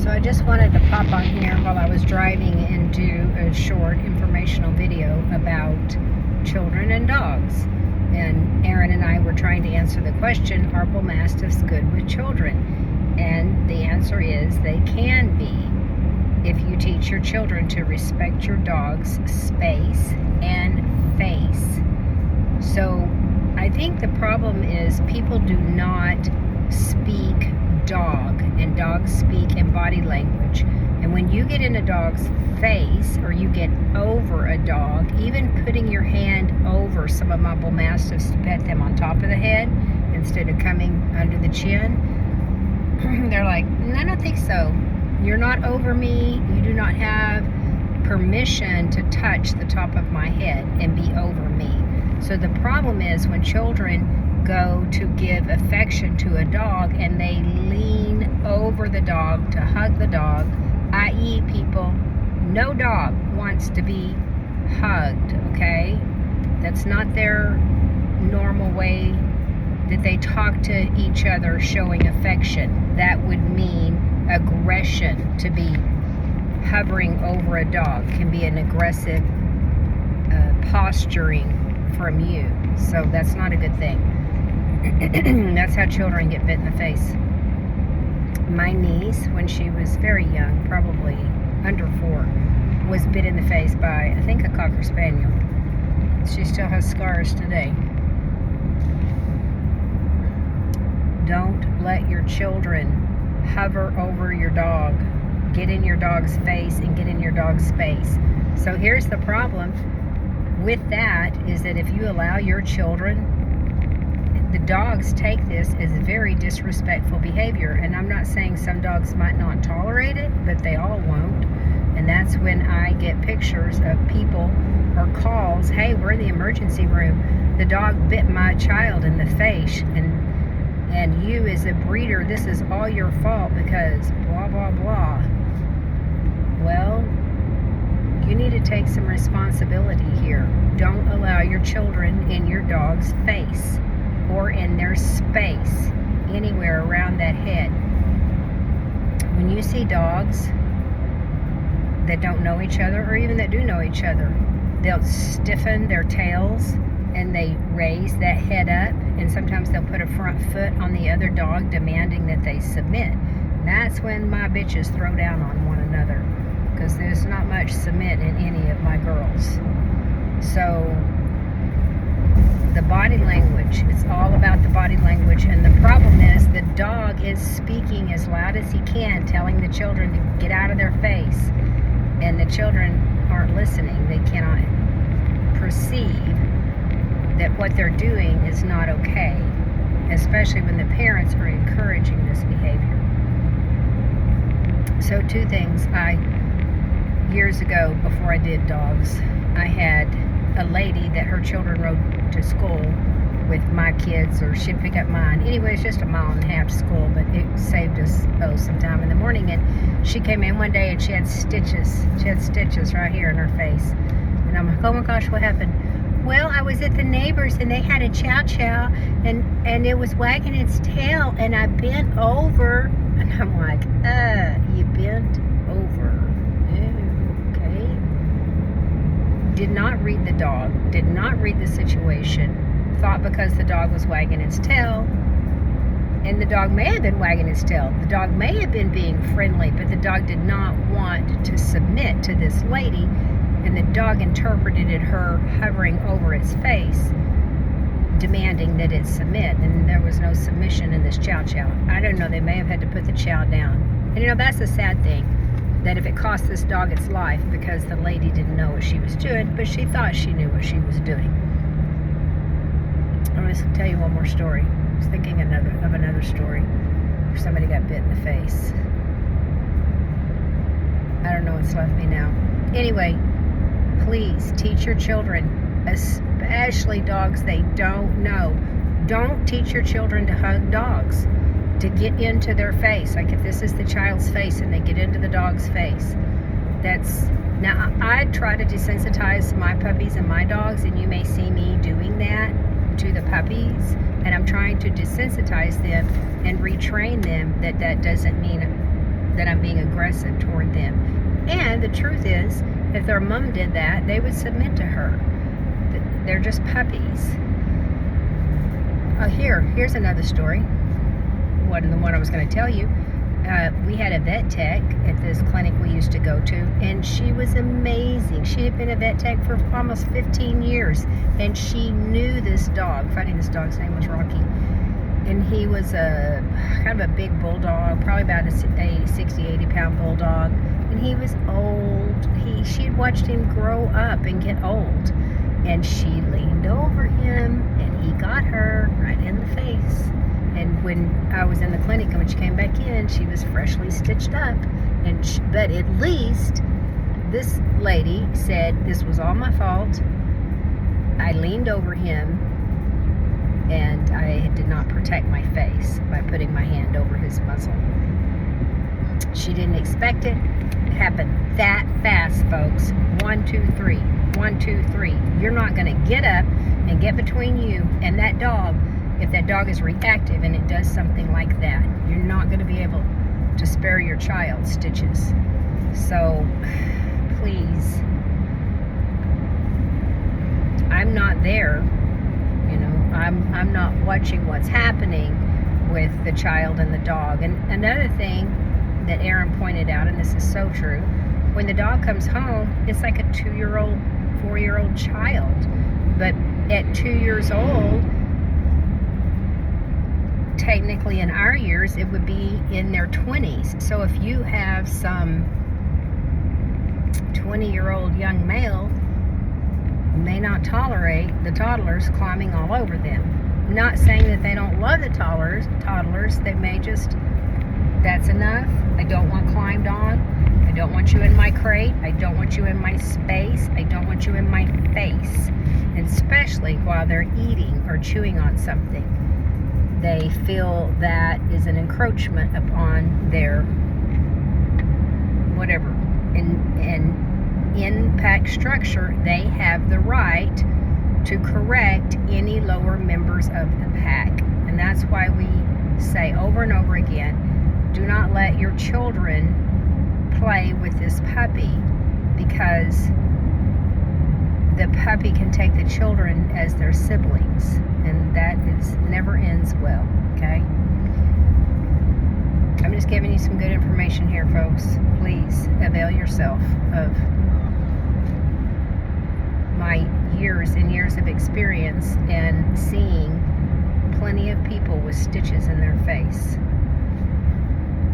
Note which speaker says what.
Speaker 1: So I just wanted to pop on here while I was driving and do a short informational video about children and dogs. And Aaron and I were trying to answer the question, are bull mastiffs good with children? And the answer is they can be if you teach your children to respect your dog's space and face. So I think the problem is people do not speak dog, and dogs speak in body language. And when you get in a dog's face or you get over a dog, even putting your hand over some of my bull mastiffs to pet them on top of the head instead of coming under the chin, they're like, I don't think so. You're not over me. You do not have permission to touch the top of my head and be over me. So the problem is when children go to give affection to a dog and they lean over the dog to hug the dog, i.e. people, no dog wants to be hugged, okay? That's not their normal way that they talk to each other showing affection. That would mean aggression. To be hovering over a dog can be an aggressive posturing from you. So that's not a good thing. That's how children get bit in the face. My niece, when she was very young, probably under 4, was bit in the face by, I think, a Cocker Spaniel. She still has scars today. Don't let your children hover over your dog. Get in your dog's face and get in your dog's space. So here's the problem with that, is that if you allow your children, the dogs take this as very disrespectful behavior. And I'm not saying some dogs might not tolerate it, but they all won't. And that's when I get pictures of people or calls, hey, we're in the emergency room. The dog bit my child in the face, and you as a breeder, this is all your fault because blah, blah, blah. Well, you need to take some responsibility here. Don't allow your children in your dog's face or in their space, anywhere around that head. When you see dogs that don't know each other, or even that do know each other, they'll stiffen their tails and they raise that head up, and sometimes they'll put a front foot on the other dog demanding that they submit. And that's when my bitches throw down on one another, because there's not much submit in any of my girls. So the body language, it's all about the body language. And the problem is the dog is speaking as loud as he can, telling the children to get out of their face, and the children aren't listening. They cannot perceive that what they're doing is not okay, especially when the parents are encouraging this behavior. So 2 things. Years ago, before I did dogs, I had a lady that her children rode to school with my kids, or she'd pick up mine. Anyway, it's just a 1.5 mile to school, but it saved us some time in the morning. And she came in one day and she had stitches. She had stitches right here in her face. And I'm like, oh my gosh, what happened? Well, I was at the neighbors and they had a chow chow and it was wagging its tail and I bent over. And I'm like, you bent over. Did not read the dog, did not read the situation, thought because the dog was wagging its tail, and the dog may have been wagging its tail, the dog may have been being friendly, but the dog did not want to submit to this lady, and the dog interpreted it her hovering over its face, demanding that it submit, and there was no submission in this chow chow. I don't know, they may have had to put the chow down. And that's a sad thing, that if it cost this dog its life because the lady didn't know what she was doing, but she thought she knew what she was doing. I'm going to tell you one more story. I was thinking of another story where somebody got bit in the face. I don't know what's left me now. Anyway, please teach your children, especially dogs they don't know. Don't teach your children to hug dogs, to get into their face. Like if this is the child's face and they get into the dog's face, now I try to desensitize my puppies and my dogs, and you may see me doing that to the puppies, and I'm trying to desensitize them and retrain them that doesn't mean that I'm being aggressive toward them. And the truth is, if their mom did that, they would submit to her. They're just puppies. Here's another story. The one I was going to tell you. We had a vet tech at this clinic we used to go to, and she was amazing. She had been a vet tech for almost 15 years, and she knew this dog. Funny, this dog's name was Rocky. And he was a kind of a big bulldog, probably about a 60-80 pound bulldog. And he was old. She had watched him grow up and get old. And she leaned over him, and he got her right in the face. And when I was in the clinic and when she came back in, she was freshly stitched up. But at least this lady said, this was all my fault. I leaned over him, and I did not protect my face by putting my hand over his muzzle. She didn't expect it. It happened that fast, folks. 1, 2, 3. 1, 2, 3. You're not going to get up and get between you and that dog. If that dog is reactive and it does something like that, you're not going to be able to spare your child stitches. So, please, I'm not there. I'm not watching what's happening with the child and the dog. And another thing that Aaron pointed out, and this is so true, when the dog comes home, it's like a 2-year-old, 4-year-old child. But at 2 years old, technically in our years, it would be in their 20s. So if you have some 20-year-old young male, may not tolerate the toddlers climbing all over them. Not saying that they don't love the toddlers. They may just, that's enough. I don't want climbed on. I don't want you in my crate. I don't want you in my space. I don't want you in my face. And especially while they're eating or chewing on something. They feel that is an encroachment upon their whatever. And in pack structure, they have the right to correct any lower members of the pack. And that's why we say over and over again, do not let your children play with this puppy, because the puppy can take the children as their siblings, and that never ends well, okay? I'm just giving you some good information here, folks. Please avail yourself of my years and years of experience and seeing plenty of people with stitches in their face.